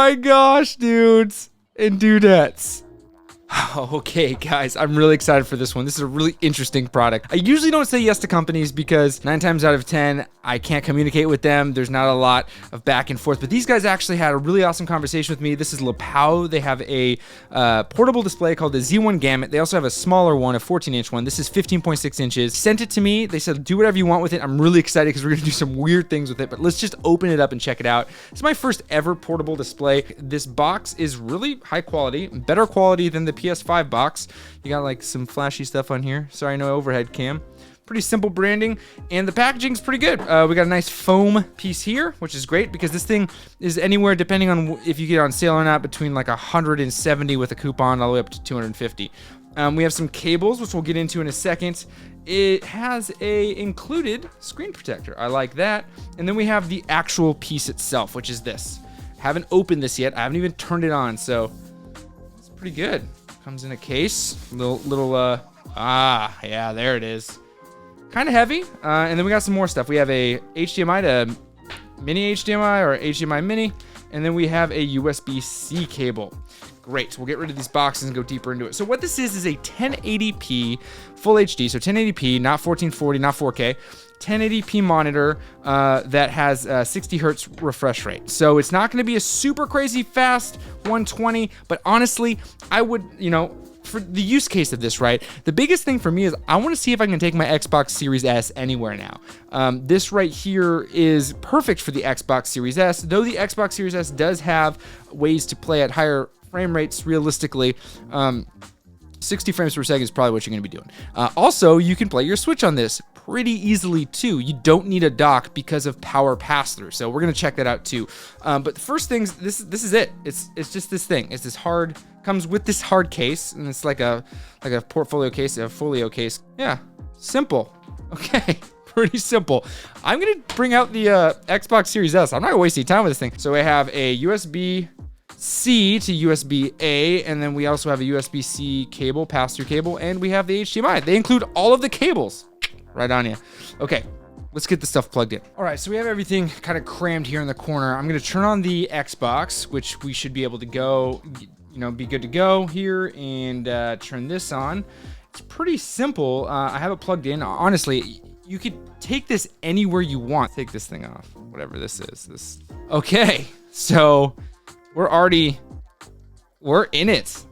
my gosh, dudes and dudettes. Okay, guys, I'm really excited for this one. This is a really interesting product. I usually don't say yes to companies because 9 times out of 10, I can't communicate with them. There's not a lot of back and forth, but these guys actually had a really awesome conversation with me. This is Lepow. They have a portable display called the Z1 Gamut. They also have a smaller one, a 14-inch one. This is 15.6 inches. Sent it to me. They said, do whatever you want with it. I'm really excited because we're going to do some weird things with it, but let's just open it up and check it out. It's my first ever portable display. This box is really high quality, better quality than the PS5 box. You got like some flashy stuff on here. Sorry, no overhead cam. Pretty simple branding, and the packaging's pretty good. We got a nice foam piece here, which is great because this thing is anywhere, depending on if you get on sale or not, between like 170 with a coupon all the way up to 250. We have some cables, which we'll get into in a second. It has a included screen protector. I like that. And then we have the actual piece itself, which is this. Haven't opened this yet. I haven't even turned it on, so it's pretty good. Comes in a case, yeah, there it is. Kind of heavy, and then we got some more stuff. We have a HDMI to mini HDMI or HDMI mini, and then we have a USB-C cable. Great, we'll get rid of these boxes and go deeper into it. So what this is a 1080p full HD, so 1080p, not 1440, not 4K, 1080p monitor that has 60 hertz refresh rate. So it's not gonna be a super crazy fast 120, but honestly, I would, for the use case of this, right? The biggest thing for me is I want to see if I can take my Xbox Series S anywhere now. This right here is perfect for the Xbox Series S, though the Xbox Series S does have ways to play at higher frame rates realistically. 60 frames per second is probably what you're going to be doing. Also, you can play your Switch on this pretty easily too. You don't need a dock because of power pass-through. So we're going to check that out too. But the first things, this is it. It's just this thing. It's this hard, comes with this hard case, and it's like a portfolio case, a folio case. Yeah, simple. Okay. Pretty simple. I'm going to bring out the Xbox Series S. I'm not going to waste any time with this thing. So I have a USB-C to USB-A, and then we also have a USB-C cable, pass-through cable, and we have the HDMI. They include all of the cables right on you. Okay, let's get the stuff plugged in. All right, so we have everything kind of crammed here in the corner. I'm going to turn on the Xbox, which we should be able to go, be good to go here, and turn this on. It's pretty simple. I have it plugged in. Honestly, you could take this anywhere you want. Take this thing off, whatever this is. Okay, so we're in it.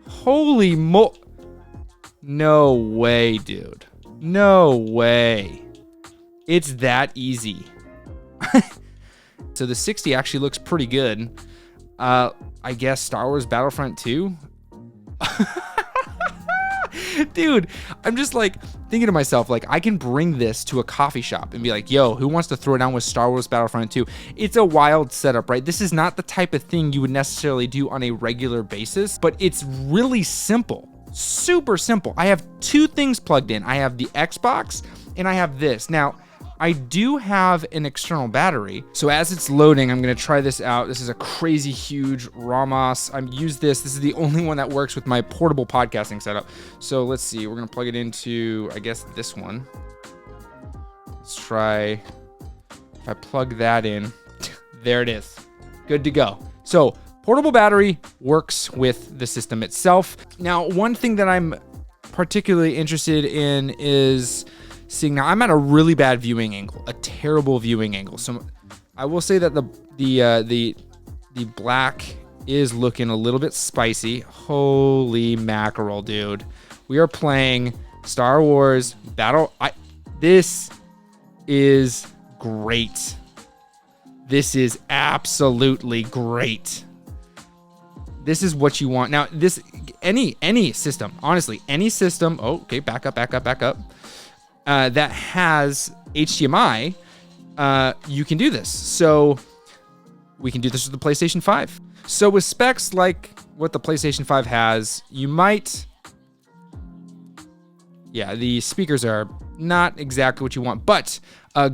Holy no way, dude. No way. It's that easy. So the 60 actually looks pretty good. I guess Star Wars Battlefront 2. Dude, I'm just like thinking to myself, like, I can bring this to a coffee shop and be like, yo, who wants to throw down with Star Wars Battlefront 2? It's a wild setup, right? This is not the type of thing you would necessarily do on a regular basis, but it's really simple, super simple. I have two things plugged in. I have the Xbox and I have this. Now, I do have an external battery. So as it's loading, I'm gonna try this out. This is a crazy huge Ramos. I've used this. This is the only one that works with my portable podcasting setup. So let's see, we're gonna plug it into, I guess, this one. Let's try, if I plug that in, there it is, good to go. So portable battery works with the system itself. Now, one thing that I'm particularly interested in is seeing, now I'm at a really bad viewing angle, a terrible viewing angle. So I will say that the black is looking a little bit spicy. Holy mackerel, dude. We are playing Star Wars this is great. This is absolutely great. This is what you want. Now, any system, honestly, any system, okay, back up. That has HDMI, you can do this. So we can do this with the PlayStation 5. So with specs like what the PlayStation 5 has, you might, the speakers are not exactly what you want, but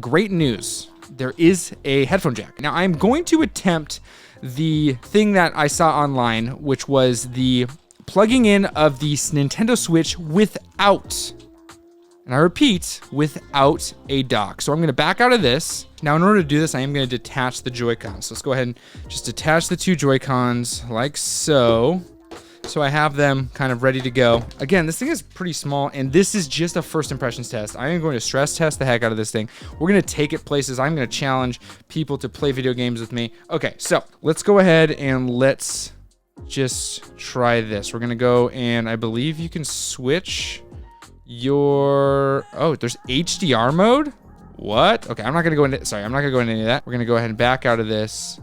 great news. There is a headphone jack. Now I'm going to attempt the thing that I saw online, which was the plugging in of the Nintendo Switch without And I repeat, without a dock. So I'm gonna back out of this. Now in order to do this, I am gonna detach the Joy-Cons. So let's go ahead and just detach the 2 Joy-Cons like so. So I have them kind of ready to go. Again, this thing is pretty small, and this is just a first impressions test. I am going to stress test the heck out of this thing. We're gonna take it places. I'm gonna challenge people to play video games with me. Okay, so let's go ahead and let's just try this. We're gonna go, and I believe you can switch your, oh, there's HDR mode? What? Okay, I'm not gonna go into any of that. We're gonna go ahead and back out of this.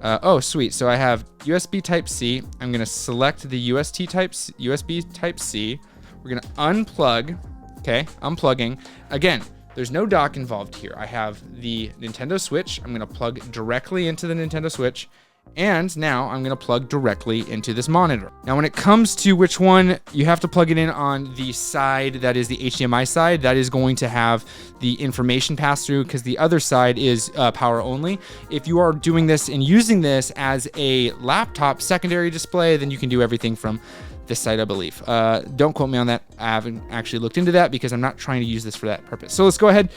Oh, sweet. So I have USB Type-C. I'm gonna select the USB Type-C. We're gonna unplug. Okay, unplugging. Again, there's no dock involved here. I have the Nintendo Switch. I'm gonna plug directly into the Nintendo Switch. And now I'm gonna plug directly into this monitor. Now, when it comes to which one, you have to plug it in on the side that is the HDMI side. That is going to have the information pass through, because the other side is power only. If you are doing this and using this as a laptop secondary display, then you can do everything from this side, I believe. Don't quote me on that. I haven't actually looked into that because I'm not trying to use this for that purpose. So let's go ahead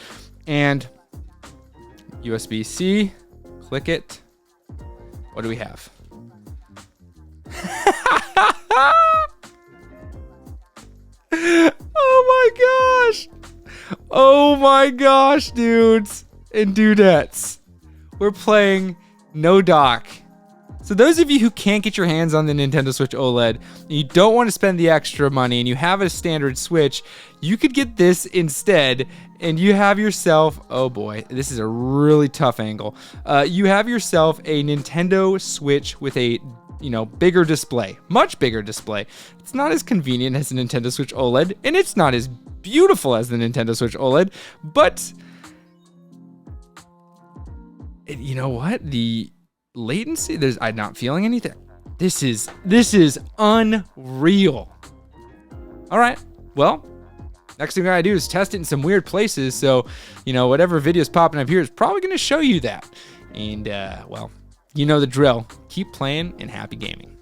and USB-C, click it. What do we have? Oh my gosh. Oh my gosh, dudes and dudettes. We're playing no dock. So those of you who can't get your hands on the Nintendo Switch OLED, and you don't want to spend the extra money, and you have a standard Switch, you could get this instead, and you have yourself, oh boy, this is a really tough angle. You have yourself a Nintendo Switch with a, bigger display, much bigger display. It's not as convenient as the Nintendo Switch OLED, and it's not as beautiful as the Nintendo Switch OLED, but you know what? The latency, I'm not feeling anything. This is unreal. All right, well, next thing I gotta do is test it in some weird places. So, whatever video's popping up here is probably gonna show you that. And, well, you know the drill. Keep playing and happy gaming.